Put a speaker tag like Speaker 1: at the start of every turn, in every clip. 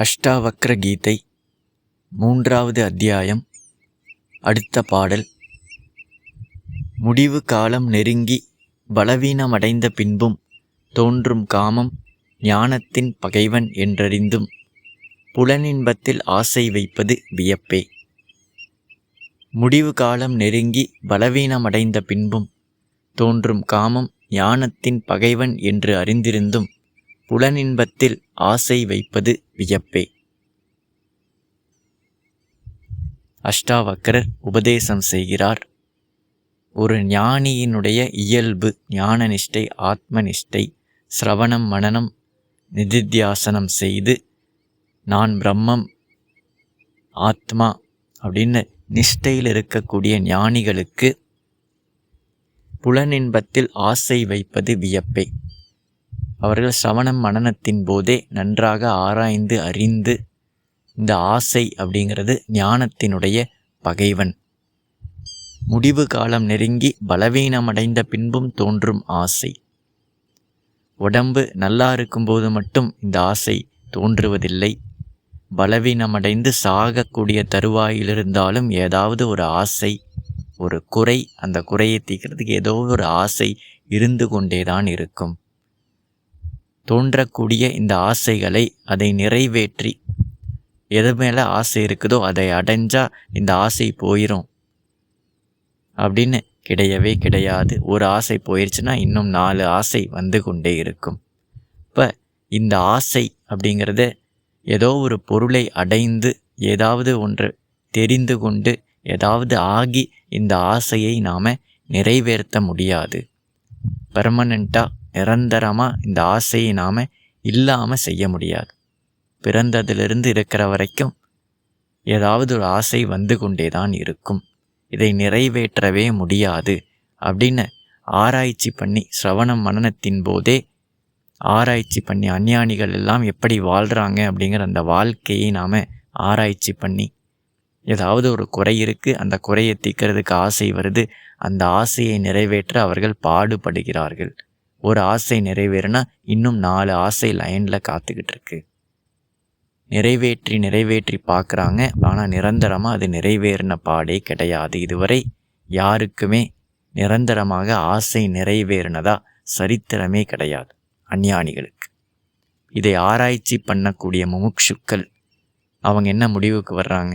Speaker 1: அஷ்டாவக்ர கீதை 3வது அத்தியாயம். அடுத்த பாடல். முடிவு காலம் நெருங்கி பலவீனமடைந்த பின்பும் தோன்றும் காமம் ஞானத்தின் பகைவன் என்றறிந்தும் புலனின்பத்தில் ஆசை வைப்பது வியப்பே. முடிவு காலம் நெருங்கி பலவீனமடைந்த பின்பும் தோன்றும் காமம் ஞானத்தின் பகைவன் என்று அறிந்திருந்தும் புலனின்பத்தில் ஆசை வைப்பது வியப்பே. அஷ்டாவக்ரர் உபதேசம் செய்கிறார். ஒரு ஞானியினுடைய இயல்பு ஞான நிஷ்டை, ஆத்ம நிஷ்டை, சிரவணம் மனனம் நிதித்தியாசனம் செய்து நான் பிரம்மம் ஆத்மா அப்படின்னு நிஷ்டையில் இருக்கக்கூடிய ஞானிகளுக்கு புலனின்பத்தில் ஆசை வைப்பது வியப்பே. அவர்கள் சிரவணம் மனனத்தின் போதே நன்றாக ஆராய்ந்து அறிந்து இந்த ஆசை அப்படிங்கிறது ஞானத்தினுடைய பகைவன். முடிவு காலம் நெருங்கி பலவீனமடைந்த பின்பும் தோன்றும் ஆசை. உடம்பு நல்லா இருக்கும்போது மட்டும் இந்த ஆசை தோன்றுவதில்லை. பலவீனமடைந்து சாகக்கூடிய தருவாயிலிருந்தாலும் ஏதாவது ஒரு ஆசை, ஒரு குறை, அந்த குறையை தீர்க்கிறதுக்கு ஏதோ ஒரு ஆசை இருந்து கொண்டேதான் இருக்கும். தோன்றக்கூடிய இந்த ஆசைகளை அதை நிறைவேற்றி எது மேலே ஆசை இருக்குதோ அதை அடைஞ்சா இந்த ஆசை போயிடும் அப்படின்னு கிடையவே கிடையாது. ஒரு ஆசை போயிடுச்சுன்னா இன்னும் 4 ஆசை வந்து கொண்டே இருக்கும். இப்போ இந்த ஆசை அப்படிங்கிறத ஏதோ ஒரு பொருளை அடைந்து ஏதாவது ஒன்று தெரிந்து கொண்டு ஏதாவது ஆகி இந்த ஆசையை நாம் நிறைவேற்ற முடியாது. பெர்மனண்ட்டாக நிரந்தரமாக இந்த ஆசையை நாம் இல்லாமல் செய்ய முடியாது. பிறந்ததிலிருந்து இருக்கிற வரைக்கும் ஏதாவது ஒரு ஆசை வந்து கொண்டே தான் இருக்கும். இதை நிறைவேற்றவே முடியாது அப்படின்னு ஆராய்ச்சி பண்ணி சிரவணம் மனனத்தின் போதே ஆராய்ச்சி பண்ணி அஞ்ஞானிகள் எல்லாம் எப்படி வாழ்கிறாங்க அப்படிங்கிற அந்த வாழ்க்கையை நாம் ஆராய்ச்சி பண்ணி ஏதாவது ஒரு குறை இருக்குது, அந்த குறையை தீர்க்கிறதுக்கு ஆசை வருது, அந்த ஆசையை நிறைவேற்ற அவர்கள் பாடுபடுகிறார்கள். ஒரு ஆசை நிறைவேறினா இன்னும் 4 ஆசை லைனில் காத்துக்கிட்டு இருக்கு. நிறைவேற்றி பார்க்குறாங்க. ஆனால் நிரந்தரமாக அது நிறைவேறின பாடே கிடையாது. இதுவரை யாருக்குமே நிரந்தரமாக ஆசை நிறைவேறினதா சரித்திரமே கிடையாது அஞ்ஞானிகளுக்கு. இதை ஆராய்ச்சி பண்ணக்கூடிய முமுட்சுக்கள் அவங்க என்ன முடிவுக்கு வர்றாங்க?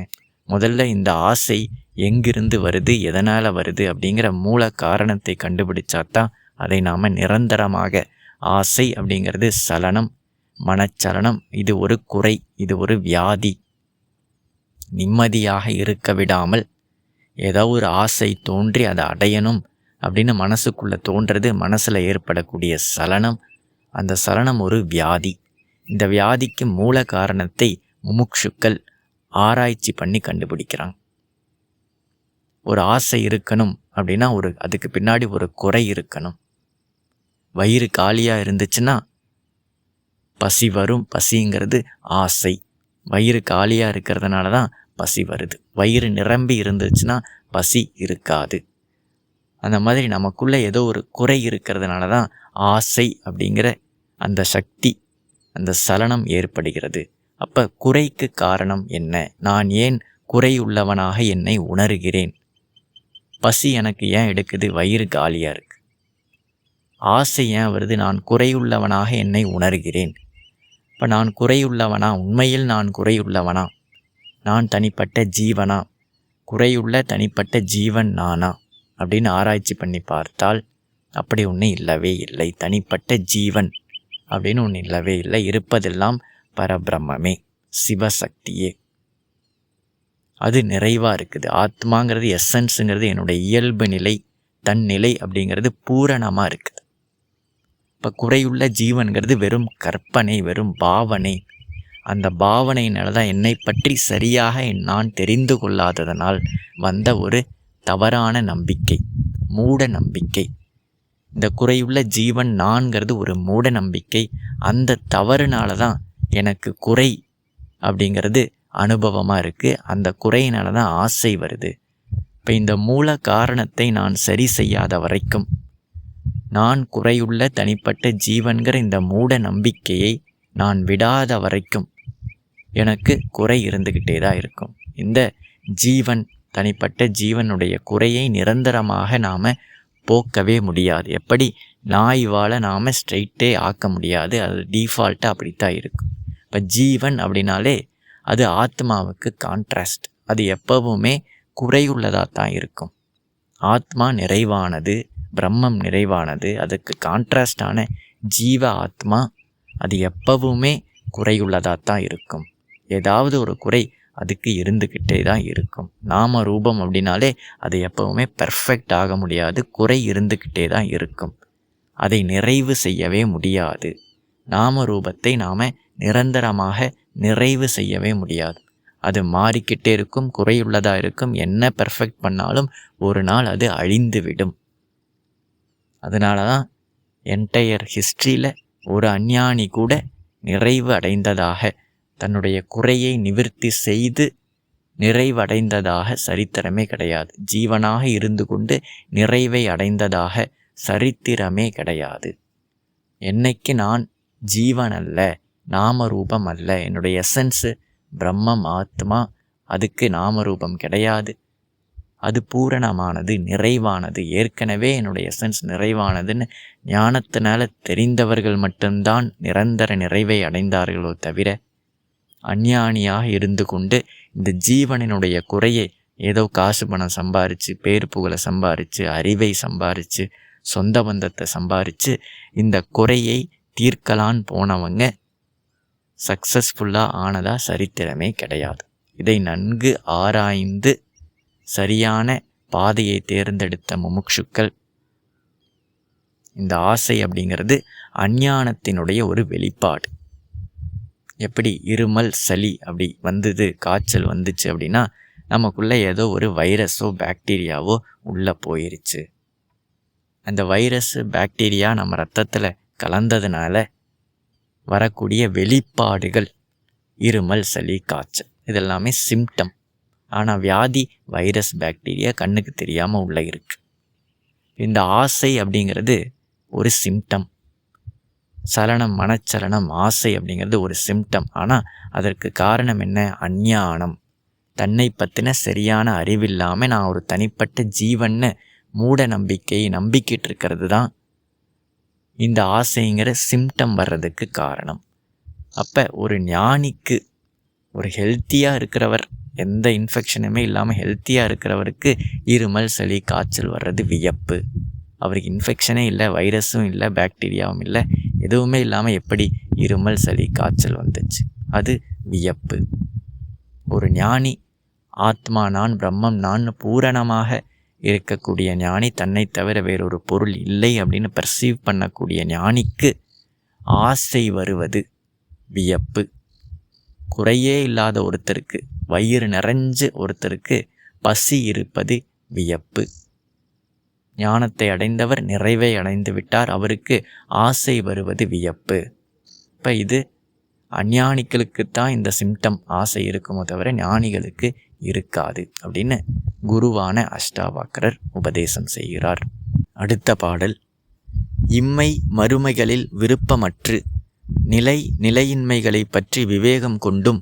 Speaker 1: முதல்ல இந்த ஆசை எங்கிருந்து வருது, எதனால் வருது அப்படிங்கிற மூல காரணத்தை கண்டுபிடிச்சாதான் அதை நாம் நிரந்தரமாக, ஆசை அப்படிங்கிறது சலனம், மனச்சலனம், இது ஒரு குறை, இது ஒரு வியாதி. நிம்மதியாக இருக்க விடாமல் ஏதோ ஒரு ஆசை தோன்றி அதை அடையணும் அப்படின்னு மனசுக்குள்ளே தோன்றது, மனசில் ஏற்படக்கூடிய சலனம், அந்த சலனம் ஒரு வியாதி. இந்த வியாதிக்கு மூல காரணத்தை முமுட்சுக்கள் ஆராய்ச்சி பண்ணி கண்டுபிடிக்கிறாங்க. ஒரு ஆசை இருக்கணும் அப்படின்னா அதுக்கு பின்னாடி ஒரு குறை இருக்கணும். வயிறு காலியாக இருந்துச்சுன்னா பசி வரும். பசிங்கிறது ஆசை. வயிறு காலியாக இருக்கிறதுனால தான் பசி வருது. வயிறு நிரம்பி இருந்துச்சுன்னா பசி இருக்காது. அந்த மாதிரி நமக்குள்ளே ஏதோ ஒரு குறை இருக்கிறதுனால தான் ஆசை அப்படிங்கிற அந்த சக்தி, அந்த சலனம் ஏற்படுகிறது. அப்போ குறைக்கு காரணம் என்ன? நான் ஏன் குறையுள்ளவனாக என்னை உணர்கிறேன்? பசி எனக்கு ஏன் எடுக்குது? வயிறு காலியாக இருக்குது. ஆசை ஏன் வருது? நான் குறையுள்ளவனாக என்னை உணர்கிறேன். இப்போ நான் குறையுள்ளவனா? உண்மையில் நான் குறையுள்ளவனா? நான் தனிப்பட்ட ஜீவனா? குறையுள்ள தனிப்பட்ட ஜீவன் நானா அப்படின்னு ஆராய்ச்சி பண்ணி பார்த்தால் அப்படி ஒன்று இல்லவே இல்லை. தனிப்பட்ட ஜீவன் அப்படின்னு ஒன்று இல்லவே இல்லை. இருப்பதெல்லாம் பரபிரம்மே, சிவசக்தியே. அது நிறைவாக இருக்குது. ஆத்மாங்கிறது, எசன்ஸுங்கிறது என்னுடைய இயல்பு நிலை, தன் நிலை அப்படிங்கிறது பூரணமாக இருக்குது. இப்போ குறையுள்ள ஜீவன்கிறது வெறும் கற்பனை, வெறும் பாவனை. அந்த பாவனையினால தான் என்னை பற்றி சரியாக நான் தெரிந்து கொள்ளாததனால் வந்த ஒரு தவறான நம்பிக்கை, மூட நம்பிக்கை. இந்த குறையுள்ள ஜீவன் நான்கிறது ஒரு மூட நம்பிக்கை. அந்த தவறுனால தான் எனக்கு குறை அப்படிங்கிறது அனுபவமாக இருக்குது. அந்த குறையினால தான் ஆசை வருது. இப்போ இந்த மூல காரணத்தை நான் சரி செய்யாத வரைக்கும், நான் குறையுள்ள தனிப்பட்ட ஜீவன்கிற இந்த மூட நம்பிக்கையை நான் விடாத வரைக்கும் எனக்கு குறை இருந்துக்கிட்டே தான் இருக்கும். இந்த ஜீவன், தனிப்பட்ட ஜீவனுடைய குறையை நிரந்தரமாக நாம் போக்கவே முடியாது. எப்படி நாய் வாழை நாம் ஸ்ட்ரைட்டே ஆக்க முடியாது, அது டிஃபால்ட்டாக அப்படித்தான் இருக்கும். இப்போ ஜீவன் அப்படின்னாலே அது ஆத்மாவுக்கு கான்ட்ராஸ்ட். அது எப்பவுமே குறையுள்ளதாக தான் இருக்கும். ஆத்மா நிறைவானது, பிரம்மம் நிறைவானது. அதுக்கு கான்ட்ராஸ்டான ஜீவ ஆத்மா அது எப்பவுமே குறையுள்ளதாக தான் இருக்கும். ஏதாவது ஒரு குறை அதுக்கு இருந்துக்கிட்டே தான் இருக்கும். நாம ரூபம் அப்படின்னாலே அது எப்பவுமே பெர்ஃபெக்ட் ஆக முடியாது, குறை இருந்துக்கிட்டே தான் இருக்கும். அதை நிறைவு செய்யவே முடியாது. நாம ரூபத்தை நாம் நிரந்தரமாக நிறைவு செய்யவே முடியாது. அது மாறிக்கிட்டே இருக்கும், குறையுள்ளதாக இருக்கும். என்ன பெர்ஃபெக்ட் பண்ணாலும் ஒரு நாள் அது அழிந்துவிடும். அதனால தான் என்டையர் ஹிஸ்ட்ரியில் ஒரு அஞ்ஞானி கூட நிறைவு அடைந்ததாக, தன்னுடைய குறையை நிவர்த்தி செய்து நிறைவடைந்ததாக சரித்திரமே கிடையாது. ஜீவனாக இருந்து கொண்டு நிறைவை அடைந்ததாக சரித்திரமே கிடையாது. என்னைக்கு நான் ஜீவன் அல்ல, நாமரூபம் அல்ல, என்னுடைய எசன்ஸு பிரம்மம் ஆத்மா, அதுக்கு நாமரூபம் கிடையாது, அது பூரணமானது, நிறைவானது, ஏற்கனவே என்னுடைய எசன்ஸ் நிறைவானதுன்னு ஞானத்தினால தெரிந்தவர்கள் மட்டும்தான் நிரந்தர நிறைவை அடைந்தார்களோ தவிர, அஞ்ஞானியாக இருந்து கொண்டு இந்த ஜீவனினுடைய குறையை ஏதோ காசு பணம் சம்பாரித்து, பேர் புகழை சம்பாரித்து, அறிவை சம்பாரித்து, சொந்த பந்தத்தை சம்பாரித்து இந்த குறையை தீர்க்கலான்னு போனவங்க சக்ஸஸ்ஃபுல்லாக ஆனதா சரித்திரமே கிடையாது. இதை நன்கு ஆராய்ந்து சரியான பாதையை தேர்ந்தெடுத்த முமுட்சுக்கள், இந்த ஆசை அப்படிங்கிறது அஞ்ஞானத்தினுடைய ஒரு வெளிப்பாடு. எப்படி இருமல் சளி அப்படி வந்தது, காய்ச்சல் வந்துச்சு அப்படின்னா நமக்குள்ளே ஏதோ ஒரு வைரஸோ பாக்டீரியாவோ உள்ளே போயிருச்சு. அந்த வைரஸ் பாக்டீரியா நம்ம ரத்தத்தில் கலந்ததுனால வரக்கூடிய வெளிப்பாடுகள் இருமல் சளி காய்ச்சல், இதெல்லாமே சிம்டம். ஆனால் வியாதி வைரஸ் பாக்டீரியா கண்ணுக்கு தெரியாமல் உள்ளே இருக்கு. இந்த ஆசை அப்படிங்கிறது ஒரு சிம்டம். சலனம், மனச்சலனம், ஆசை அப்படிங்கிறது ஒரு சிம்டம். ஆனால் அதற்கு காரணம் என்ன? அஞ்ஞானம். தன்னை பற்றின சரியான அறிவில்லாமல் நான் ஒரு தனிப்பட்ட ஜீவன்னு மூட நம்பிக்கை நம்பிக்கிட்டு இருக்கிறது தான் இந்த ஆசைங்கிற சிம்டம் வர்றதுக்கு காரணம். அப்போ ஒரு ஞானிக்கு, ஒரு ஹெல்த்தியாக இருக்கிறவர், எந்த இன்ஃபெக்ஷனுமே இல்லாமல் ஹெல்த்தியாக இருக்கிறவருக்கு இருமல் சளி காய்ச்சல் வர்றது வியப்பு. அவருக்கு இன்ஃபெக்ஷனே இல்லை, வைரஸும் இல்லை, பாக்டீரியாவும் இல்லை, எதுவுமே இல்லாமல் எப்படி இருமல் சளி காய்ச்சல் வந்துச்சு? அது வியப்பு. ஒரு ஞானி, ஆத்மா நான், பிரம்மம் நான் பூரணமாக இருக்கக்கூடிய ஞானி, தன்னை தவிர வேறொரு பொருள் இல்லை அப்படின்னு பர்சீவ் பண்ணக்கூடிய ஞானிக்கு ஆசை வருவது வியப்பு. குறையே இல்லாத ஒருத்தருக்கு, வயிறு நிறைஞ்சு ஒருத்தருக்கு பசி இருப்பது வியப்பு. ஞானத்தை அடைந்தவர் நிறைவை அடைந்து விட்டார், அவருக்கு ஆசை வருவது வியப்பு. இப்போ இது அஞ்ஞானிகளுக்குத்தான் இந்த சிம்டம் ஆசை இருக்குமோ தவிர ஞானிகளுக்கு இருக்காது அப்படின்னு குருவான அஷ்டாவக்ரர் உபதேசம் செய்கிறார். அடுத்த பாடல். இம்மை மறுமைகளில் விருப்பமற்று நிலையின்மைகளை பற்றி விவேகம் கொண்டும்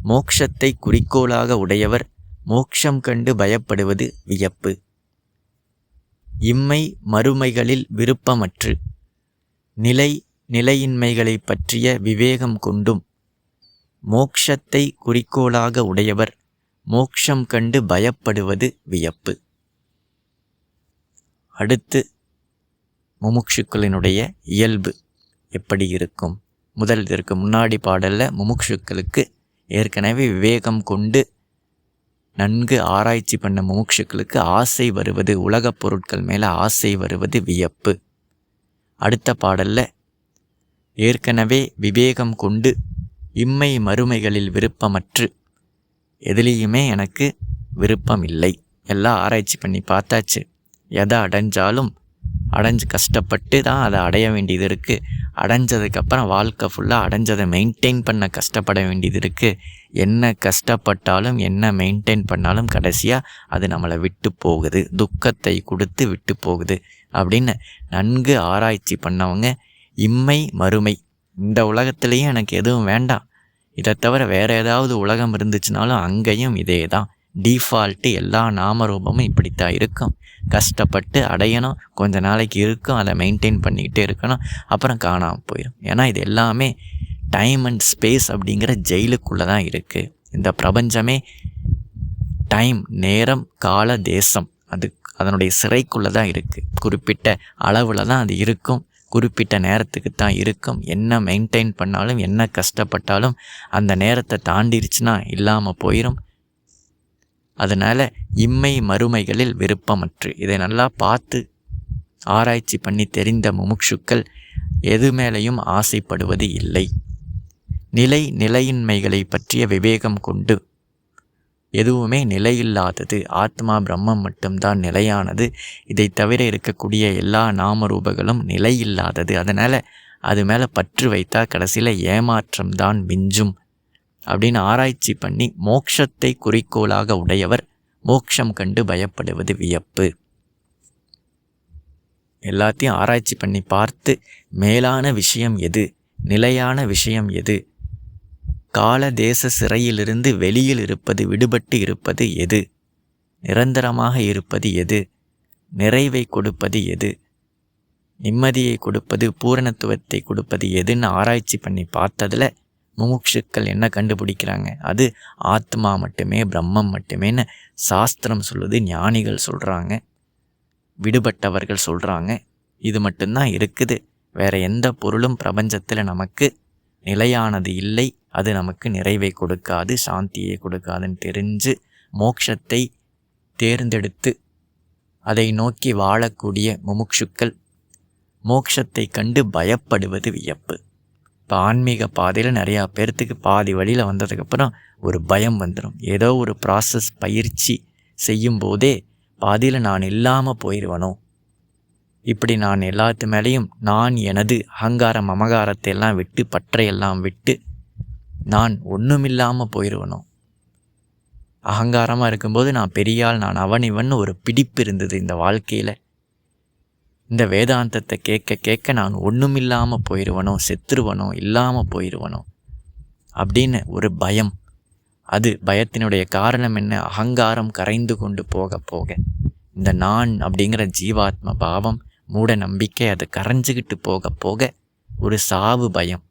Speaker 1: மோட்சத்தை குறிக்கோளாக உடையவர் மோட்சம் கண்டு பயப்படுவது வியப்பு. இம்மை மறுமைகளில் விருப்பமற்று நிலையின்மைகளை பற்றிய விவேகம் கொண்டும் மோட்சத்தை குறிக்கோளாக உடையவர் மோட்சம் கண்டு பயப்படுவது வியப்பு. அடுத்து முமுட்சுக்களினுடைய இயல்பு எப்படி இருக்கும்? இதற்கு முன்னாடி பாடலில் முமுட்சுக்களுக்கு ஏற்கனவே விவேகம் கொண்டு நன்கு ஆராய்ச்சி பண்ண முமுட்சுக்களுக்கு ஆசை வருவது, உலகப் பொருட்கள் மேலே ஆசை வருவது வியப்பு. அடுத்த பாடலில் ஏற்கனவே விவேகம் கொண்டு இம்மை மறுமைகளில் விருப்பமற்று, எதுலேயுமே எனக்கு விருப்பம் இல்லை, எல்லாம் ஆராய்ச்சி பண்ணி பார்த்தாச்சு, எதை அடைஞ்சாலும் அடைஞ்சு கஷ்டப்பட்டு தான் அதை அடைய வேண்டியது இருக்குது, அடைஞ்சதுக்கப்புறம் வாழ்க்கை ஃபுல்லாக அடைஞ்சதை மெயின்டைன் பண்ண கஷ்டப்பட வேண்டியது இருக்குது, என்ன கஷ்டப்பட்டாலும் என்ன மெயின்டைன் பண்ணாலும் கடைசியாக அது நம்மளை விட்டு போகுது, துக்கத்தை கொடுத்து விட்டு போகுது அப்படின்னு நன்கு ஆராய்ச்சி பண்ணவங்க இம்மை மறுமை, இந்த உலகத்திலையும் எனக்கு எதுவும் வேண்டாம், இதை தவிர வேறு ஏதாவது உலகம் இருந்துச்சுனாலும் அங்கேயும் இதே தான். டிஃபால்ட்டு எல்லா நாமரூபமும் இப்படித்தான் இருக்கும். கஷ்டப்பட்டு அடையணும், கொஞ்ச நாளைக்கு இருக்கும், அதை மெயின்டைன் பண்ணிக்கிட்டே இருக்கணும், அப்புறம் காணாமல் போயிடும். ஏன்னா இது எல்லாமே டைம் அண்ட் ஸ்பேஸ் அப்படிங்கிற ஜெயிலுக்குள்ளே தான் இருக்குது. இந்த பிரபஞ்சமே டைம், நேரம், கால, தேசம், அதனுடைய சிறைக்குள்ளே தான் இருக்குது. குறிப்பிட்ட அளவில் தான் அது இருக்கும், குறிப்பிட்ட நேரத்துக்கு தான் இருக்கும். என்ன மெயின்டைன் பண்ணாலும், என்ன கஷ்டப்பட்டாலும் அந்த நேரத்தை தாண்டிருச்சுன்னா இல்லாமல் போயிடும். அதனால் இம்மை மறுமைகளில் விருப்பமற்று இதை நல்லா பார்த்து ஆராய்ச்சி பண்ணி தெரிந்த முமுட்சுக்கள் எது மேலேயும் ஆசைப்படுவது இல்லை. நிலையின்மைகளை பற்றிய விவேகம் கொண்டு எதுவுமே நிலையில்லாதது, ஆத்மா பிரம்மம் மட்டும்தான் நிலையானது, இதை தவிர இருக்கக்கூடிய எல்லா நாமரூபங்களும் நிலையில்லாதது, அதனால் அது மேலே பற்று வைத்தா கடைசியில் ஏமாற்றம்தான் மிஞ்சும் அப்படின்னு ஆராய்ச்சி பண்ணி மோட்சத்தை குறிக்கோளாக உடையவர் மோட்சம் கண்டு பயப்படுவது வியப்பு. எல்லாத்தையும் ஆராய்ச்சி பண்ணி பார்த்து மேலான விஷயம் எது, நிலையான விஷயம் எது, கால தேச சிறையிலிருந்து வெளியில் இருப்பது, விடுபட்டு இருப்பது எது, நிரந்தரமாக இருப்பது எது, நிறைவை கொடுப்பது எது, நிம்மதியை கொடுப்பது, பூரணத்துவத்தை கொடுப்பது எதுன்னு ஆராய்ச்சி பண்ணி பார்த்ததில் முமுட்சுக்கள் என்ன கண்டுபிடிக்கிறாங்க? அது ஆத்மா மட்டுமே, பிரம்மம் மட்டுமேன்னு சாஸ்திரம் சொல்லுது, ஞானிகள் சொல்கிறாங்க, விடுபட்டவர்கள் சொல்கிறாங்க. இது மட்டும்தான் இருக்குது, வேறு எந்த பொருளும் பிரபஞ்சத்தில் நமக்கு நிலையானது இல்லை, அது நமக்கு நிறைவை கொடுக்காது, சாந்தியை கொடுக்காதுன்னு தெரிஞ்சு மோட்சத்தை தேர்ந்தெடுத்து அதை நோக்கி வாழக்கூடிய முமுட்சுக்கள் மோட்சத்தை கண்டு பயப்படுவது வியப்பு. இப்போ ஆன்மீக பாதையில் நிறையா பேர்த்துக்கு பாதி வழியில் வந்ததுக்கப்புறம் ஒரு பயம் வந்துடும். ஏதோ ஒரு ப்ராசஸ் பயிற்சி செய்யும்போதே பாதியில் நான் இல்லாமல் போயிடுவனோ, இப்படி நான் எல்லாத்து மேலேயும் நான், எனது அகங்காரம் மமகாரத்தை எல்லாம் விட்டு, பற்றையெல்லாம் விட்டு நான் ஒன்றுமில்லாமல் போயிடுவனோ. அகங்காரமாக இருக்கும்போது நான் பெரியாள், நான் அவன் இவன் ஒரு பிடிப்பு இருந்தது இந்த வாழ்க்கையில். இந்த வேதாந்தத்தை கேட்க கேட்க நான் ஒன்றுமில்லாமல் போயிடுவனோ, செத்துருவனோ, இல்லாமல் போயிடுவனோ அப்படின்னு ஒரு பயம். அது பயத்தினுடைய காரணம் என்ன? அகங்காரம் கரைந்து கொண்டு போக போக இந்த நான் அப்படிங்கிற ஜீவாத்ம பாவம், மூட நம்பிக்கை, அது கரைஞ்சிக்கிட்டு போக போக ஒரு சாவு பயம்.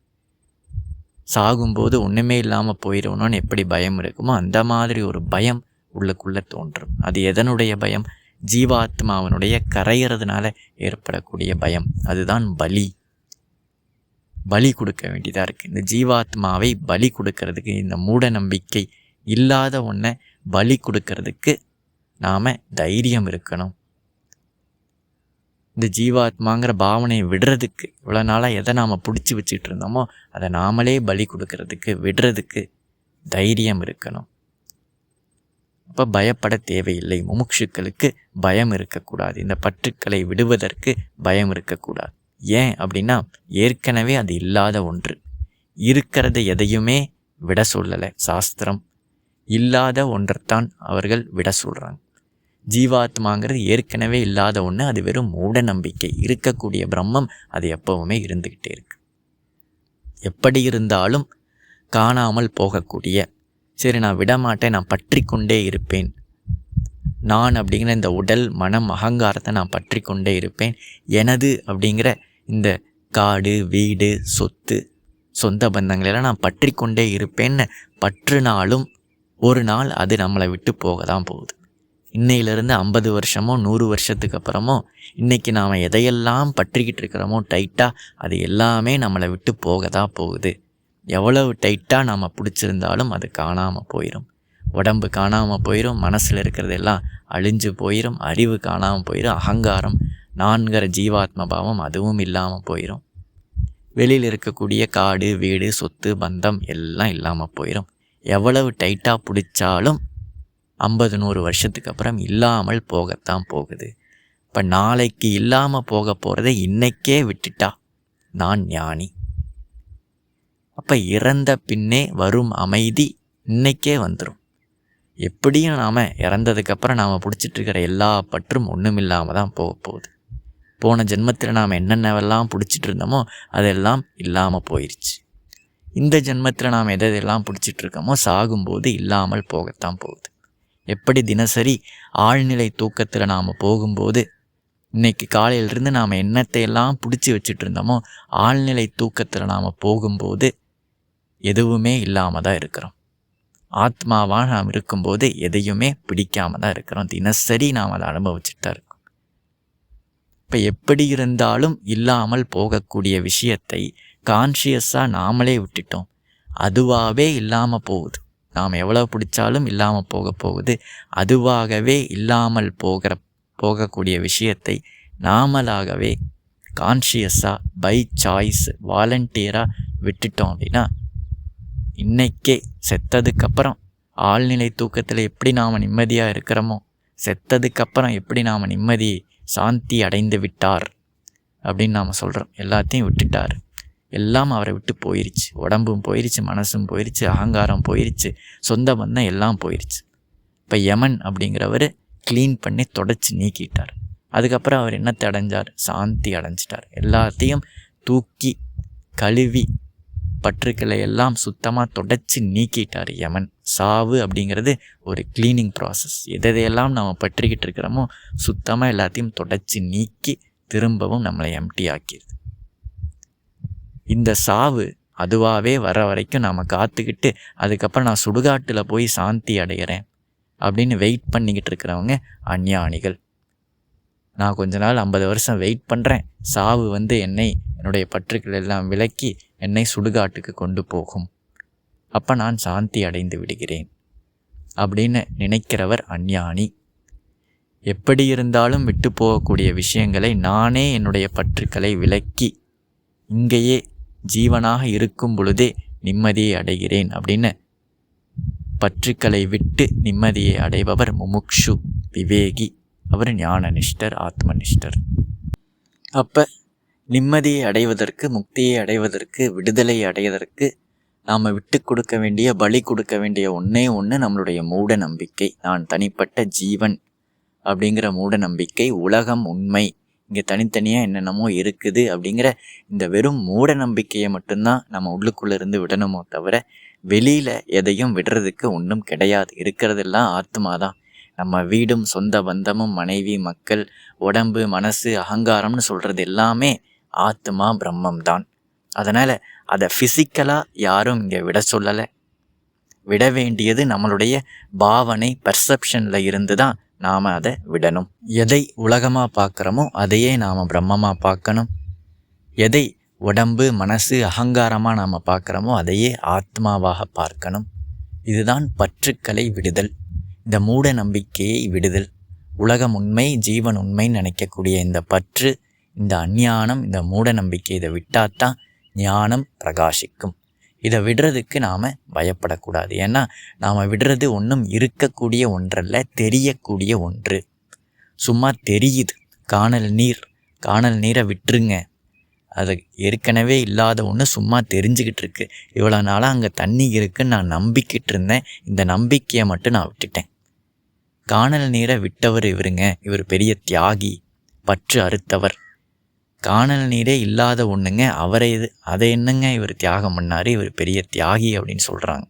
Speaker 1: சாகும்போது ஒன்றுமே இல்லாமல் போயிடுவனோன்னு எப்படி பயம் இருக்குமோ அந்த மாதிரி ஒரு பயம் உள்ளுக்குள்ளே தோன்றும். அது எதனுடைய பயம்? ஜீவாத்மாவனுடைய கரையிறதுனால ஏற்படக்கூடிய பயம். அதுதான் பலி. பலி கொடுக்க வேண்டியதாக இருக்குது. இந்த ஜீவாத்மாவை பலி கொடுக்கறதுக்கு, இந்த மூட நம்பிக்கை இல்லாத ஒன்றை பலி கொடுக்கறதுக்கு நாம் தைரியம் இருக்கணும். இந்த ஜீவாத்மாங்கிற பாவனையை விடுறதுக்கு, இவ்வளோ நாளாக எதை நாம் பிடிச்சி வச்சுட்டு இருந்தோமோ அதை நாமளே பலி கொடுக்கறதுக்கு, விடுறதுக்கு தைரியம் இருக்கணும். அப்போ பயப்பட தேவையில்லை. முமுட்சுக்களுக்கு பயம் இருக்கக்கூடாது. இந்த பற்றுக்களை விடுவதற்கு பயம் இருக்கக்கூடாது. ஏன் அப்படின்னா ஏற்கனவே அது இல்லாத ஒன்று. இருக்கிறத எதையுமே விட சொல்லலை சாஸ்திரம். இல்லாத ஒன்றைத்தான் அவர்கள் விட சொல்கிறாங்க. ஜீவாத்மாங்கிறது ஏற்கனவே இல்லாத ஒன்று, அது வெறும் மூட நம்பிக்கை. இருக்கக்கூடிய பிரம்மம் அது எப்பவுமே இருந்துக்கிட்டே இருக்கு. எப்படி இருந்தாலும் காணாமல் போகக்கூடிய, சரி நான் விடமாட்டேன், நான் பற்றி கொண்டே இருப்பேன், நான் அப்படிங்கிற இந்த உடல் மனம் அகங்காரத்தை நான் பற்றி கொண்டே இருப்பேன், எனது அப்படிங்கிற இந்த காடு வீடு சொத்து சொந்த பந்தங்களெல்லாம் நான் பற்றி கொண்டே இருப்பேன்னு பற்றுனாலும் ஒரு நாள் அது நம்மளை விட்டு போக தான் போகுது. இன்னையிலேருந்து 50 வருஷமோ 100 வருஷத்துக்கு அப்புறமோ இன்றைக்கி நாம் எதையெல்லாம் பற்றிக்கிட்டு இருக்கிறோமோ டைட்டாக, அது எல்லாமே நம்மளை விட்டு போக தான் போகுது. எவ்வளவு டைட்டாக நாம் பிடிச்சிருந்தாலும் அது காணாமல் போயிடும். உடம்பு காணாமல் போயிடும், மனசில் இருக்கிறதெல்லாம் அழிஞ்சு போயிடும், அறிவு காணாமல் போயிடும், அகங்காரம் நான்கிற ஜீவாத்ம பாவம் அதுவும் இல்லாமல் போயிடும். வெளியில் இருக்கக்கூடிய காடு வீடு சொத்து பந்தம் எல்லாம் இல்லாமல் போயிடும். எவ்வளவு டைட்டாக பிடிச்சாலும் 50-100 வருஷத்துக்கு அப்புறம் இல்லாமல் போகத்தான் போகுது. இப்போ நாளைக்கு இல்லாமல் போக போகிறதை இன்றைக்கே விட்டுட்டா நான் ஞானி. அப்போ இறந்த பின்னே வரும் அமைதி இன்றைக்கே வந்துடும். எப்படியும் நாம் இறந்ததுக்கப்புறம் நாம் பிடிச்சிட்ருக்கிற எல்லா பற்றும் ஒன்றும் இல்லாமல் தான் போக போகுது. போன ஜென்மத்தில் நாம் என்னென்னவெல்லாம் பிடிச்சிட்டு இருந்தோமோ அதெல்லாம் இல்லாமல் போயிடுச்சு. இந்த ஜென்மத்தில் நாம் எதெல்லாம் பிடிச்சிட்ருக்கோமோ சாகும்போது இல்லாமல் போகத்தான் போகுது. எப்படி தினசரி ஆழ்நிலை தூக்கத்தில் நாம் போகும்போது இன்றைக்கி காலையிலிருந்து நாம் எண்ணத்தை எல்லாம் பிடிச்சி வச்சுட்டு இருந்தோமோ ஆழ்நிலை தூக்கத்தில் நாம் போகும்போது எதுவுமே இல்லாமல் தான் இருக்கிறோம். ஆத்மாவாக நாம் இருக்கும்போது எதையுமே பிடிக்காமல் தான் இருக்கிறோம். தினசரி நாம் அதை அனுபவிச்சுட்டு தான் இருக்கோம். இப்போ எப்படி இருந்தாலும் இல்லாமல் போகக்கூடிய விஷயத்தை கான்ஷியஸாக நாமளே விட்டுட்டோம். அதுவாகவே இல்லாமல் போகுது. நாம் எவ்வளோ பிடிச்சாலும் இல்லாமல் போகுது. அதுவாகவே இல்லாமல் போகக்கூடிய விஷயத்தை நாமளாகவே கான்ஷியஸாக பை சாய்ஸ் வாலண்டியராக விட்டுட்டோம் அப்படின்னா இன்றைக்கே செத்ததுக்கப்புறம் ஆழ்நிலை தூக்கத்தில் எப்படி நாம் நிம்மதியாக இருக்கிறோமோ செத்ததுக்கப்புறம் எப்படி நாம் நிம்மதி சாந்தி அடைந்து விட்டார் அப்படின்னு நாம் சொல்கிறோம். எல்லாத்தையும் விட்டுட்டார், எல்லாம் அவரை விட்டு போயிடுச்சு. உடம்பும் போயிடுச்சு, மனசும் போயிடுச்சு, அகங்காரம் போயிடுச்சு, சொந்த பந்தம் எல்லாம் போயிடுச்சு. இப்போ யமன் அப்படிங்கிறவர் க்ளீன் பண்ணி தொடச்சி நீக்கிட்டார். அதுக்கப்புறம் அவர் என்னத்தை அடைஞ்சார்? சாந்தி அடைஞ்சிட்டார். எல்லாத்தையும் தூக்கி கழுவி பற்றுக்களை எல்லாம் சுத்தமாக தொடச்சி நீக்கிட்டார் யமன். சாவு அப்படிங்கிறது ஒரு க்ளீனிங் ப்ராசஸ். எதையெல்லாம் நம்ம பற்றிக்கிட்டு இருக்கிறோமோ சுத்தமாக எல்லாத்தையும் தொடச்சி நீக்கி திரும்பவும் நம்மளை எம்டி ஆக்கிடுது. இந்த சாவு அதுவாகவே வர வரைக்கும் நாம் காத்துக்கிட்டு அதுக்கப்புறம் நான் சுடுகாட்டில் போய் சாந்தி அடைகிறேன் அப்படின்னு வெயிட் பண்ணிக்கிட்டு இருக்கிறவங்க அஞ்ஞானிகள். நான் கொஞ்ச நாள் 50 வருஷம் வெயிட் பண்ணுறேன், சாவு என்னுடைய பற்றுக்கள் எல்லாம் விலக்கி என்னை சுடுகாட்டுக்கு கொண்டு போகும், அப்போ நான் சாந்தி அடைந்து விடுகிறேன் அப்படின்னு நினைக்கிறவர் அஞ்ஞானி. எப்படி இருந்தாலும் விட்டு போகக்கூடிய விஷயங்களை நானே என்னுடைய பற்றுக்களை விலக்கி இங்கேயே ஜீவனாக இருக்கும் பொழுதே நிம்மதியை அடைகிறேன் அப்படின்னு பற்றுக்களை விட்டு நிம்மதியை அடைபவர் முமுக்ஷு, விவேகி. அவர் ஞானனிஷ்டர், ஆத்மனிஷ்டர். அப்போ நிம்மதியை அடைவதற்கு, முக்தியை அடைவதற்கு, விடுதலை அடைவதற்கு நாம் விட்டு கொடுக்க வேண்டிய, பலி கொடுக்க வேண்டிய ஒன்றே ஒன்று நம்மளுடைய மூட நம்பிக்கை. நான் தனிப்பட்ட ஜீவன் அப்படிங்கிற மூட நம்பிக்கை, உலகம் உண்மை, இங்கே தனித்தனியாக என்னென்னமோ இருக்குது அப்படிங்கிற இந்த வெறும் மூட நம்பிக்கையை மட்டும்தான் நம்ம உள்ளுக்குள்ளே இருந்து விடணுமோ தவிர வெளியில் எதையும் விடுறதுக்கு ஒன்றும் கிடையாது. இருக்கிறதெல்லாம் ஆத்மா தான். நம்ம வீடும் சொந்த பந்தமும் மனைவி மக்கள் உடம்பு மனசு அகங்காரம்னு சொல்கிறது எல்லாமே ஆத்மா பிரம்மம் தான். அதனால் அதை ஃபிசிக்கலாக யாரும் இங்கே விட சொல்லலை. விட வேண்டியது நம்மளுடைய பாவனை பர்செப்ஷனில் இருந்து தான் நாம் அதை விடணும். எதை உலகமாக பார்க்குறோமோ அதையே நாம் பிரம்மமாக பார்க்கணும். எதை உடம்பு மனசு அகங்காரமாக நாம் பார்க்குறோமோ அதையே ஆத்மாவாக பார்க்கணும். இதுதான் பற்றுக்களை விடுதல், இந்த மூட நம்பிக்கையை விடுதல். உலகம் உண்மை, ஜீவன் உண்மைன்னு நினைக்கக்கூடிய இந்த பற்று, இந்த அஞ்ஞானம், இந்த மூட நம்பிக்கை, இதை விட்டாதான் ஞானம் பிரகாசிக்கும். இதை விடுறதுக்கு நாம் பயப்படக்கூடாது. ஏன்னா நாம் விடுறது ஒன்றும் இருக்கக்கூடிய ஒன்றல்ல, தெரியக்கூடிய ஒன்று. சும்மா தெரியுது. காணல் நீரை விட்டுருங்க. அது ஏற்கனவே இல்லாத ஒன்று சும்மா தெரிஞ்சுக்கிட்டு இருக்கு. இவ்வளோ நாளாக அங்கே தண்ணி இருக்குன்னு நான் நம்பிக்கிட்டு இருந்தேன். இந்த நம்பிக்கையை மட்டும் நான் விட்டுட்டேன். காணல் நீரை விட்டவர் இவருங்க, இவர் பெரிய தியாகி, பற்று அறுத்தவர். காணல் நீரே இல்லாத ஒன்றுங்க, அதை என்னங்க இவர் தியாகம் பண்ணார், இவர் பெரிய தியாகி அப்படின்னு சொல்கிறாங்க.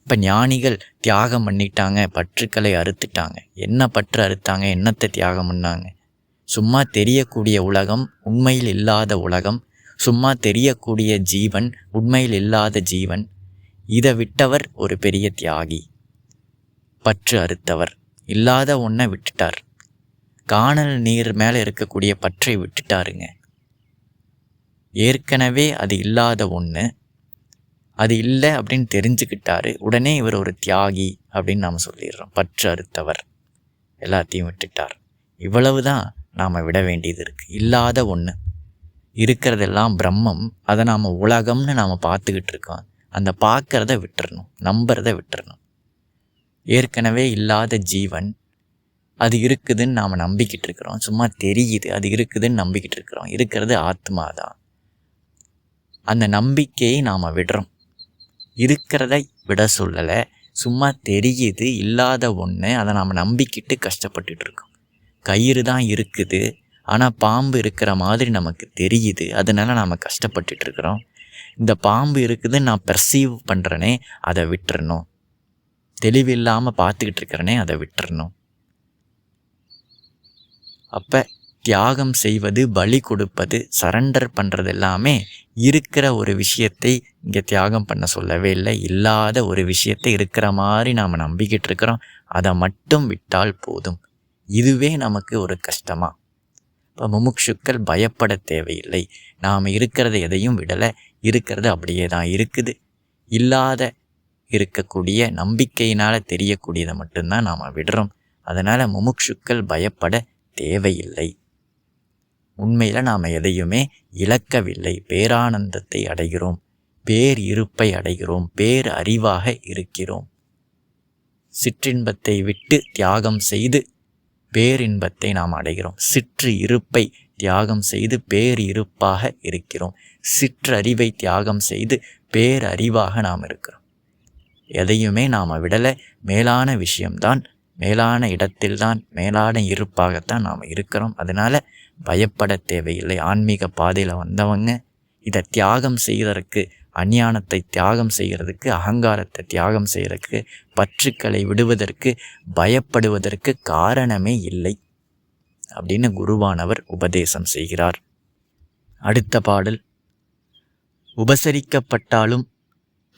Speaker 1: இப்போ ஞானிகள் தியாகம் பண்ணிட்டாங்க, பற்றுக்களை அறுத்துட்டாங்க. என்ன பற்று அறுத்தாங்க, என்னத்தை தியாகம் பண்ணாங்க? சும்மா தெரியக்கூடிய உலகம், உண்மையில் இல்லாத உலகம், சும்மா தெரியக்கூடிய ஜீவன், உண்மையில் இல்லாத ஜீவன், இதை விட்டவர் ஒரு பெரிய தியாகி, பற்று அறுத்தவர். இல்லாத ஒன்றை விட்டுட்டார். காணல் நீர் மேலே இருக்கக்கூடிய பற்றை விட்டுட்டாருங்க. ஏற்கனவே அது இல்லாத ஒன்று, அது இல்லை அப்படின்னு தெரிஞ்சுக்கிட்டாரு. உடனே இவர் ஒரு தியாகி அப்படின்னு நாம் சொல்லிடுறோம். பற்று அறுத்தவர், எல்லாத்தையும் விட்டுட்டார். இவ்வளவு தான் நாம் விட வேண்டியது இருக்குது. இல்லாத ஒன்று, இருக்கிறதெல்லாம் பிரம்மம், அதை நாம் உலகம்னு நாம் பார்த்துக்கிட்டு இருக்கோம். அந்த பார்க்குறத விட்டுறணும், நம்புறதை விட்டுறணும். ஏற்கனவே இல்லாத ஜீவன், அது இருக்குதுன்னு நாம் நம்பிக்கிட்டு இருக்கிறோம். சும்மா தெரியுது, அது இருக்குதுன்னு நம்பிக்கிட்டு இருக்கிறோம். இருக்கிறது ஆத்மா தான். அந்த நம்பிக்கையை நாம் விடுறோம். இருக்கிறத விட சொல்லலை, சும்மா தெரியுது இல்லாத ஒன்று, அதை நாம் நம்பிக்கிட்டு கஷ்டப்பட்டுட்டு இருக்கோம். கயிறு தான் இருக்குது, ஆனால் பாம்பு இருக்கிற மாதிரி நமக்கு தெரியுது, அதனால நாம் கஷ்டப்பட்டுட்ருக்குறோம். இந்த பாம்பு இருக்குதுன்னு நான் பெர்சீவ் பண்ணுறேனே அதை விட்டுறணும். தெளிவில்லாமல் பார்த்துக்கிட்டு இருக்கிறேனே அதை விட்டுறணும். அப்போ தியாகம் செய்வது, பலி கொடுப்பது, சரண்டர் பண்ணுறது எல்லாமே இருக்கிற ஒரு விஷயத்தை இங்கே தியாகம் பண்ண சொல்லவே இல்லை. இல்லாத ஒரு விஷயத்தை இருக்கிற மாதிரி நாம் நம்பிக்கிட்டு இருக்கிறோம். அதை மட்டும் விட்டால் போதும். இதுவே நமக்கு ஒரு கஷ்டமா? இப்போ முமுட்சுக்கள் பயப்பட தேவையில்லை. நாம் இருக்கிறத எதையும் விடலை. இருக்கிறது அப்படியே தான் இருக்குது. இல்லாத இருக்கக்கூடிய நம்பிக்கையினால் தெரியக்கூடியதை மட்டும்தான் நாம் விடுறோம். அதனால் முமுட்சுக்கள் பயப்பட தேவையில்லை. உண்மையில் நாம் எதையுமே இழக்கவில்லை. பேரானந்தத்தை அடைகிறோம், பேர் இருப்பை அடைகிறோம், பேர் அறிவாக இருக்கிறோம். சிற்றின்பத்தை விட்டு தியாகம் செய்து பேரின்பத்தை நாம் அடைகிறோம். சிற்று இருப்பை தியாகம் செய்து பேர் இருப்பாக இருக்கிறோம். சிற்றறிவை தியாகம் செய்து பேரறிவாக நாம் இருக்கிறோம். எதையுமே நாம் விடலை. மேலான விஷயம்தான், மேலான இடத்தில்தான், மேலான இருப்பாகத்தான் நாம் இருக்கிறோம். அதனால் பயப்பட தேவையில்லை. ஆன்மீக பாதையில் வந்தவங்க இதை தியாகம் செய்வதற்கு, அஞ்ஞானத்தை தியாகம் செய்கிறதுக்கு, அகங்காரத்தை தியாகம் செய்கிறதுக்கு, பற்றுக்களை விடுவதற்கு, பயப்படுவதற்கு காரணமே இல்லை அப்படின்னு குருவானவர் உபதேசம் செய்கிறார். அடுத்த பாடல். உபசரிக்கப்பட்டாலும்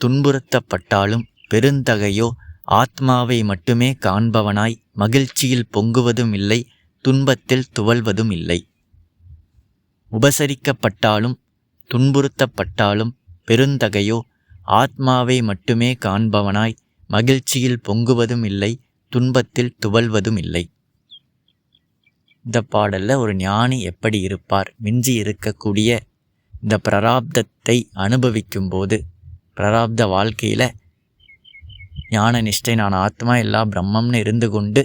Speaker 1: துன்புறுத்தப்பட்டாலும் பெருந்தகையோ ஆத்மாவை மட்டுமே காண்பவனாய் மகிழ்ச்சியில் பொங்குவதும் இல்லை, துன்பத்தில் துவள்வதும் இல்லை. உபசரிக்கப்பட்டாலும் துன்புறுத்தப்பட்டாலும் பெருந்தகையோ ஆத்மாவை மட்டுமே காண்பவனாய் மகிழ்ச்சியில் பொங்குவதும் இல்லை, துன்பத்தில் துவள்வதும் இல்லை. இந்த பாடலில் ஒரு ஞானி எப்படி இருப்பார்? மிஞ்சி இருக்கக்கூடிய இந்த பிராரப்தத்தை அனுபவிக்கும்போது, பிராரப்த வாழ்க்கையில் ஞான நிஷ்டை, நான் ஆத்மா எல்லா பிரம்மம்னு இருந்து கொண்டு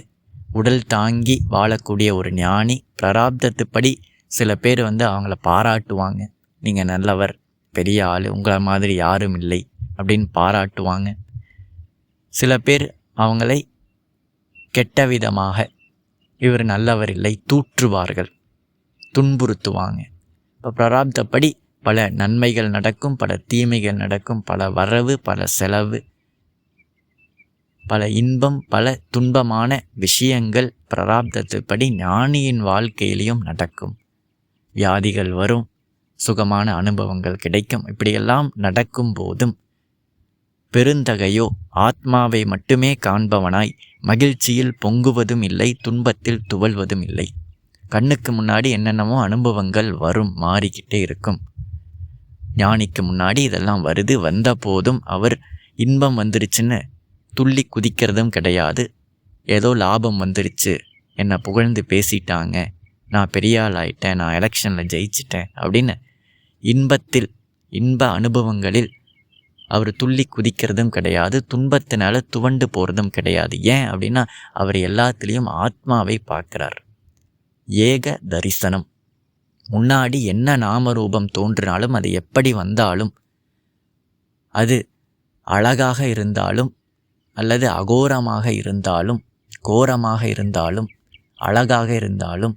Speaker 1: உடல் தாங்கி வாழக்கூடிய ஒரு ஞானி, பிராரப்தத்துப்படி சில பேர் அவங்கள பாராட்டுவாங்க. நீங்கள் நல்லவர், பெரிய ஆள், உங்களை மாதிரி யாரும் இல்லை அப்படின்னு பாராட்டுவாங்க. சில பேர் அவங்களை கெட்ட விதமாக, இவர் நல்லவர் இல்லை, தூற்றுவார்கள், துன்புறுத்துவாங்க. இப்போ பிராரப்தப்படி பல நன்மைகள் நடக்கும், பல தீமைகள் நடக்கும், பல வரவு, பல செலவு, பல இன்பம், பல துன்பமான விஷயங்கள் பிராரப்தத்துப்படி ஞானியின் வாழ்க்கையிலையும் நடக்கும். வியாதிகள் வரும், சுகமான அனுபவங்கள் கிடைக்கும். இப்படியெல்லாம் நடக்கும் போதும் பெருந்தகையோ ஆத்மாவை மட்டுமே காண்பவனாய் மகிழ்ச்சியில் பொங்குவதும் இல்லை, துன்பத்தில் துவள்வதும் இல்லை. கண்ணுக்கு முன்னாடி என்னென்னமோ அனுபவங்கள் வரும், மாறிக்கிட்டே இருக்கும். ஞானிக்கு முன்னாடி இதெல்லாம் வருது. வந்த போதும் அவர் இன்பம் வந்துருச்சுன்னு துள்ளி குதிக்கிறதும் கிடையாது. ஏதோ லாபம் வந்துருச்சு, என்னை புகழ்ந்து பேசிட்டாங்க, நான் பெரிய ஆள் ஆயிட்டேன், நான் எலெக்ஷனில் ஜெயிச்சிட்டேன் அப்படின்னு இன்பத்தில், இன்ப அனுபவங்களில் அவர் துள்ளி குதிக்கிறதும் கிடையாது. துன்பத்தினால துவண்டு போகிறதும் கிடையாது. ஏன் அப்படின்னா அவர் எல்லாத்துலேயும் ஆத்மாவை பார்க்குறார். ஏக தரிசனம். முன்னாடி என்ன நாமரூபம் தோன்றினாலும், அது எப்படி வந்தாலும், அது அழகாக இருந்தாலும் அல்லது அகோரமாக இருந்தாலும், கோரமாக இருந்தாலும், அழகாக இருந்தாலும்,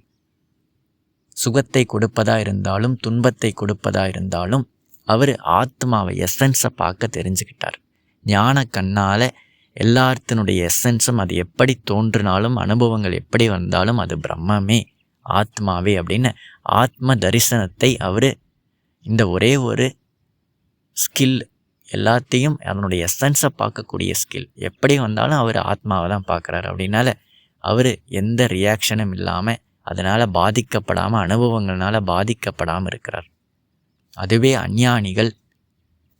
Speaker 1: சுகத்தை கொடுப்பதா இருந்தாலும், துன்பத்தை கொடுப்பதா இருந்தாலும், அவர் ஆத்மாவை, எசன்ஸை பார்க்க தெரிஞ்சுக்கிட்டார். ஞான கண்ணால் எல்லாத்தினுடைய எசன்ஸும், அது எப்படி தோன்றினாலும், அனுபவங்கள் எப்படி வந்தாலும் அது பிரம்மமே, ஆத்மாவே அப்படின்னு ஆத்ம தரிசனத்தை அவர், இந்த ஒரே ஒரு ஸ்கில், எல்லாத்தையும் அதனுடைய எசன்ஸை பார்க்கக்கூடிய ஸ்கில், எப்படி வந்தாலும் அவர் ஆத்மாவை தான் பார்க்குறாரு. அப்படின்னால அவர் எந்த ரியாக்ஷனும் இல்லாமல், அதனால் பாதிக்கப்படாமல், அனுபவங்கள்னால பாதிக்கப்படாமல் இருக்கிறார். அதுவே அஞ்ஞானிகள்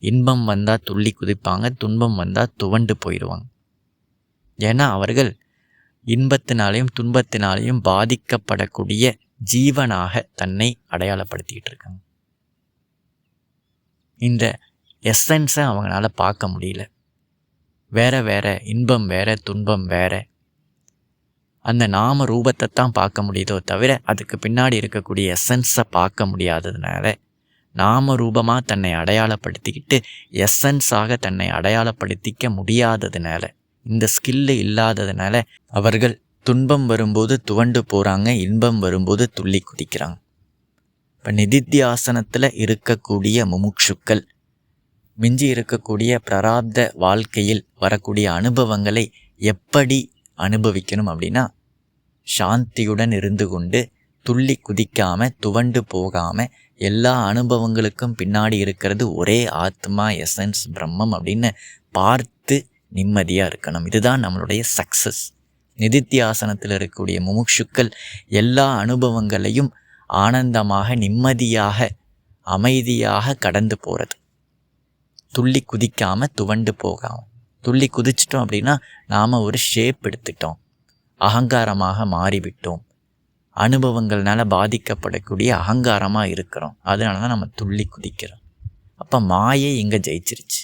Speaker 1: இன்பம் வந்தால் துள்ளி குதிப்பாங்க, துன்பம் வந்தால் துவண்டு போயிடுவாங்க. ஏன்னா அவர்கள் இன்பத்தினாலையும் துன்பத்தினாலையும் பாதிக்கப்படக்கூடிய ஜீவனாக தன்னை அடையாளப்படுத்திக்கிட்டு இருக்காங்க. இந்த எசன்ஸை அவங்களால பார்க்க முடியல. வேற இன்பம் வேற, துன்பம் வேற. அந்த நாம ரூபத்தை தான் பார்க்க முடியுதோ தவிர அதுக்கு பின்னாடி இருக்கக்கூடிய எசன்ஸை பார்க்க முடியாததுனால, நாம ரூபமாக தன்னை அடையாளப்படுத்திக்கிட்டு எசன்ஸாக தன்னை அடையாளப்படுத்திக்க முடியாததுனால, இந்த ஸ்கில்லு இல்லாததுனால அவர்கள் துன்பம் வரும்போது துவண்டு போகிறாங்க, இன்பம் வரும்போது துள்ளி குதிக்கிறாங்க. இப்போ நிதித்தியாசனத்தில் இருக்கக்கூடிய முமுட்சுக்கள் மிஞ்சி இருக்கக்கூடிய பிராரப்த வாழ்க்கையில் வரக்கூடிய அனுபவங்களை எப்படி அனுபவிக்கணும் அப்படின்னா, சாந்தியுடன் இருந்து கொண்டு துள்ளி குதிக்காம துவண்டு போகாம எல்லா அனுபவங்களுக்கும் பின்னாடி இருக்கிறது ஒரே ஆத்மா, எசன்ஸ், பிரம்மம் அப்படின்னு பார்த்து நிம்மதியாக இருக்கணும். இதுதான் நம்மளுடைய சக்ஸஸ். நிதித்தியாசனத்தில் இருக்கக்கூடிய முமுட்சுக்கள் எல்லா அனுபவங்களையும் ஆனந்தமாக, நிம்மதியாக, அமைதியாக கடந்து போகிறது. துள்ளி குதிக்காமல் துவண்டு போகாமல். துள்ளி குதிச்சிட்டோம் அப்படின்னா நாம் ஒரு ஷேப் எடுத்துட்டோம், அகங்காரமாக மாறிவிட்டோம், அனுபவங்கள்னால பாதிக்கப்படக்கூடிய அகங்காரமாக இருக்கிறோம். அதனால தான் நம்ம துள்ளி குதிக்கிறோம். அப்போ மாயை இங்கே ஜெயிச்சிருச்சு.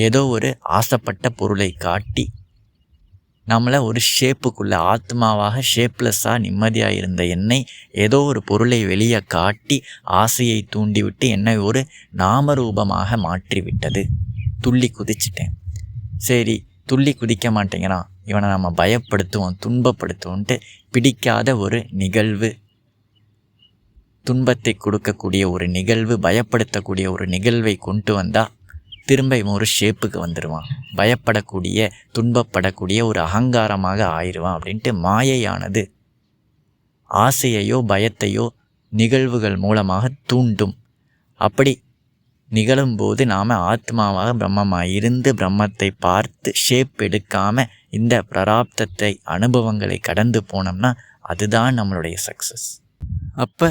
Speaker 1: ஏதோ ஒரு ஆசைப்பட்ட பொருளை காட்டி நம்மளை ஒரு ஷேப்புக்குள்ளே, ஆத்மாவாக ஷேப்லெஸ்ஸாக நிம்மதியாக இருந்த என்னை ஏதோ ஒரு பொருளை வெளியே காட்டி ஆசையை தூண்டிவிட்டு என்னை ஒரு நாமரூபமாக மாற்றிவிட்டது. துள்ளி குதிச்சிட்டேன். சரி, துள்ளி குதிக்க மாட்டேங்கிறான், இவனை நம்ம பயப்படுத்துவோம், துன்பப்படுத்துவோன்ட்டு பிடிக்காத ஒரு நிகழ்வு, துன்பத்தை கொடுக்கக்கூடிய ஒரு நிகழ்வு, பயப்படுத்தக்கூடிய ஒரு நிகழ்வை கொண்டு வந்தால் திரும்ப இவன் ஒரு ஷேப்புக்கு வந்துடுவான். பயப்படக்கூடிய, துன்பப்படக்கூடிய ஒரு அகங்காரமாக ஆயிடுவான். அப்படின்ட்டு மாயையானது ஆசையையோ பயத்தையோ நிகழ்வுகள் மூலமாக தூண்டும். அப்படி நிகழும்போது நாம் ஆத்மாவாக பிரம்மமாக இருந்து பிரம்மத்தை பார்த்து ஷேப் எடுக்காமல் இந்த பிராரப்தத்தை, அனுபவங்களை கடந்து போனோம்னா அதுதான் நம்மளுடைய சக்ஸஸ். அப்போ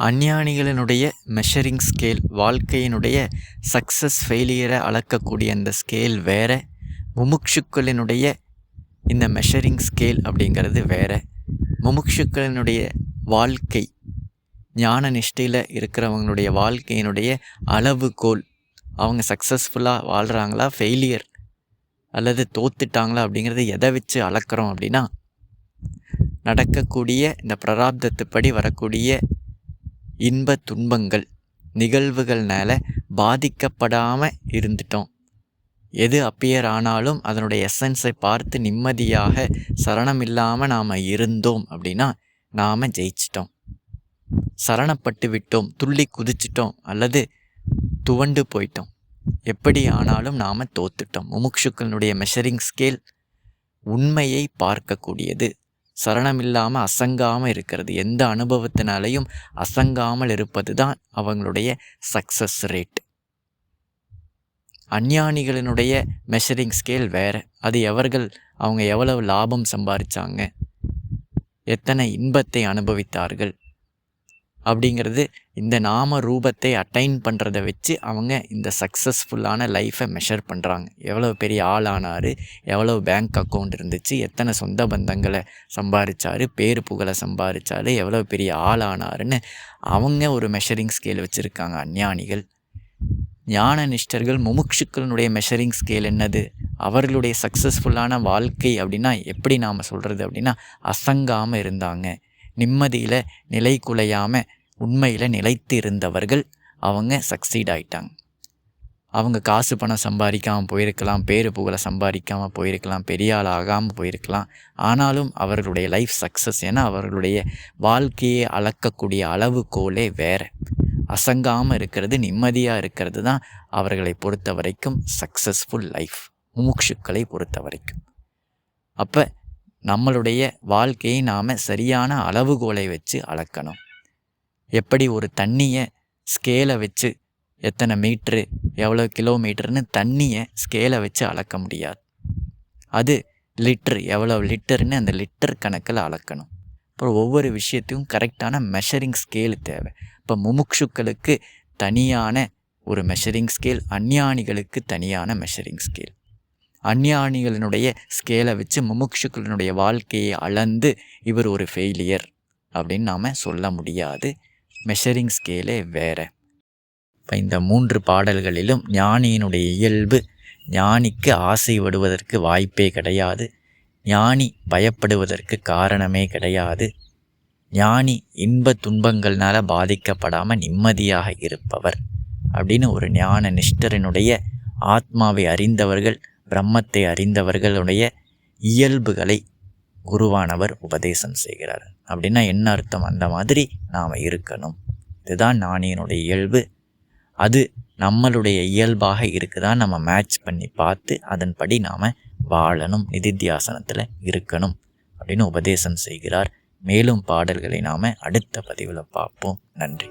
Speaker 1: அஞ்ஞானிகளினுடைய மெஷரிங் ஸ்கேல், வாழ்க்கையினுடைய சக்ஸஸ் ஃபெயிலியரை அளக்கக்கூடிய அந்த ஸ்கேல் வேறு, முமுட்சுக்களினுடைய இந்த மெஷரிங் ஸ்கேல் அப்படிங்கிறது வேறு. முமுட்சுக்களினுடைய வாழ்க்கை, ஞான நிஷ்டையில் இருக்கிறவங்களுடைய வாழ்க்கையினுடைய அளவுகோல், அவங்க சக்ஸஸ்ஃபுல்லாக வாழ்கிறாங்களா, ஃபெயிலியர் அல்லது தோத்துட்டாங்களா அப்படிங்கிறது எதை வச்சு அளக்கிறோம் அப்படின்னா, நடக்கக்கூடிய இந்த பிராரப்தத்துப்படி வரக்கூடிய இன்ப துன்பங்கள், நிகழ்வுகள்னால பாதிக்கப்படாமல் இருந்துட்டோம். எது அப்பியர் ஆனாலும் அதனுடைய எசன்ஸை பார்த்து நிம்மதியாக சரணம் இல்லாமல் நாம் இருந்தோம் அப்படின்னா நாம் ஜெயிச்சிட்டோம். சரணப்பட்டு விட்டோம், துள்ளி குதிச்சிட்டோம் அல்லது துவண்டு போயிட்டோம், எப்படி ஆனாலும் நாம் தோத்துட்டோம். முமுட்சுக்களுடைய மெஷரிங் ஸ்கேல் உண்மையை பார்க்கக்கூடியது. சரணமில்லாமல் அசங்காமல் இருக்கிறது, எந்த அனுபவத்தினாலையும் அசங்காமல் இருப்பது தான் அவங்களுடைய சக்ஸஸ் ரேட். அஞ்ஞானிகளினுடைய மெஷரிங் ஸ்கேல் வேறு. அது அவங்க எவ்வளவு லாபம் சம்பாதிச்சாங்க, எத்தனை இன்பத்தை அனுபவித்தார்கள் அப்படிங்கிறது, இந்த நாம ரூபத்தை அட்டைன் பண்ணுறதை வச்சு அவங்க இந்த சக்ஸஸ்ஃபுல்லான லைஃப்பை மெஷர் பண்ணுறாங்க. எவ்வளோ பெரிய ஆளானார், எவ்வளோ பேங்க் அக்கௌண்ட் இருந்துச்சு, எத்தனை சொந்த பந்தங்களை சம்பாதிச்சார், பேரு புகழை சம்பாதிச்சார், எவ்வளோ பெரிய ஆளானாருன்னு அவங்க ஒரு மெஷரிங் ஸ்கேல் வச்சுருக்காங்க அஞ்ஞானிகள். ஞான நிஷ்டர்கள், முமுட்சுக்களினுடைய மெஷரிங் ஸ்கேல் என்னது? அவர்களுடைய சக்ஸஸ்ஃபுல்லான வாழ்க்கை அப்படின்னா எப்படி நாம் சொல்கிறது அப்படின்னா, அசங்காமல் இருந்தாங்க, நிம்மதியில் நிலை குலையாமல் உண்மையில் நிலைத்து இருந்தவர்கள் அவங்க சக்சீட் ஆகிட்டாங்க. அவங்க காசு பணம் சம்பாதிக்காமல் போயிருக்கலாம், பேரு புகழை சம்பாதிக்காமல் போயிருக்கலாம், பெரிய ஆள் ஆகாமல் போயிருக்கலாம். ஆனாலும் அவர்களுடைய லைஃப் சக்ஸஸ். ஏன்னா அவர்களுடைய வாழ்க்கையை அளக்கக்கூடிய அளவுகோலே வேறு. அசங்காமல் இருக்கிறது, நிம்மதியாக இருக்கிறது தான் அவர்களை பொறுத்த வரைக்கும் சக்ஸஸ்ஃபுல் லைஃப், முமுட்சுக்களை பொறுத்த வரைக்கும். அப்போ நம்மளுடைய வாழ்க்கையை நாம் சரியான அளவுகோலை வச்சு அளக்கணும். எப்படி ஒரு தண்ணியை ஸ்கேலை வச்சு எத்தனை மீட்ரு, எவ்வளோ கிலோமீட்டர்னு தண்ணியை ஸ்கேலை வச்சு அளக்க முடியாது. அது லிட்ரு, எவ்வளோ லிட்டர்னு அந்த லிட்டர் கணக்கில் அளக்கணும். அப்புறம் ஒவ்வொரு விஷயத்தையும் கரெக்டான மெஷரிங் ஸ்கேல் தேவை. இப்போ முமுட்சுக்களுக்கு தனியான ஒரு மெஷரிங் ஸ்கேல், அஞ்ஞானிகளுக்கு தனியான மெஷரிங் ஸ்கேல். அஞ்ஞானிகளினுடைய ஸ்கேலை வச்சு முமுட்சுக்களினுடைய வாழ்க்கையை அளந்து இவர் ஒரு ஃபெயிலியர் அப்படின்னு நாம் சொல்ல முடியாது. மெஷரிங் ஸ்கேலே வேறு. இப்போ இந்த 3 பாடல்களிலும் ஞானியினுடைய இயல்பு, ஞானிக்கு ஆசை விடுவதற்கு வாய்ப்பே கிடையாது, ஞானி பயப்படுவதற்கு காரணமே கிடையாது, ஞானி இன்ப துன்பங்கள்னால பாதிக்கப்படாமல் நிம்மதியாக இருப்பவர் அப்படின்னு ஒரு ஞான நிஷ்டரினுடைய, ஆத்மாவை அறிந்தவர்கள், பிரம்மத்தை அறிந்தவர்களுடைய இயல்புகளை குருவானவர் உபதேசம் செய்கிறார். அப்படின்னா என்ன அர்த்தம்? அந்த மாதிரி நாம் இருக்கணும். இதுதான் ஞானியினுடைய இயல்பு. அது நம்மளுடைய இயல்பாக இருக்குதா நம்ம மேட்ச் பண்ணி பார்த்து அதன்படி நாம் வாழணும், நிதித்தியாசனத்தில் இருக்கணும் அப்படின்னு உபதேசம் செய்கிறார். மேலும் பாடல்களை நாம் அடுத்த பதிவில் பார்ப்போம். நன்றி.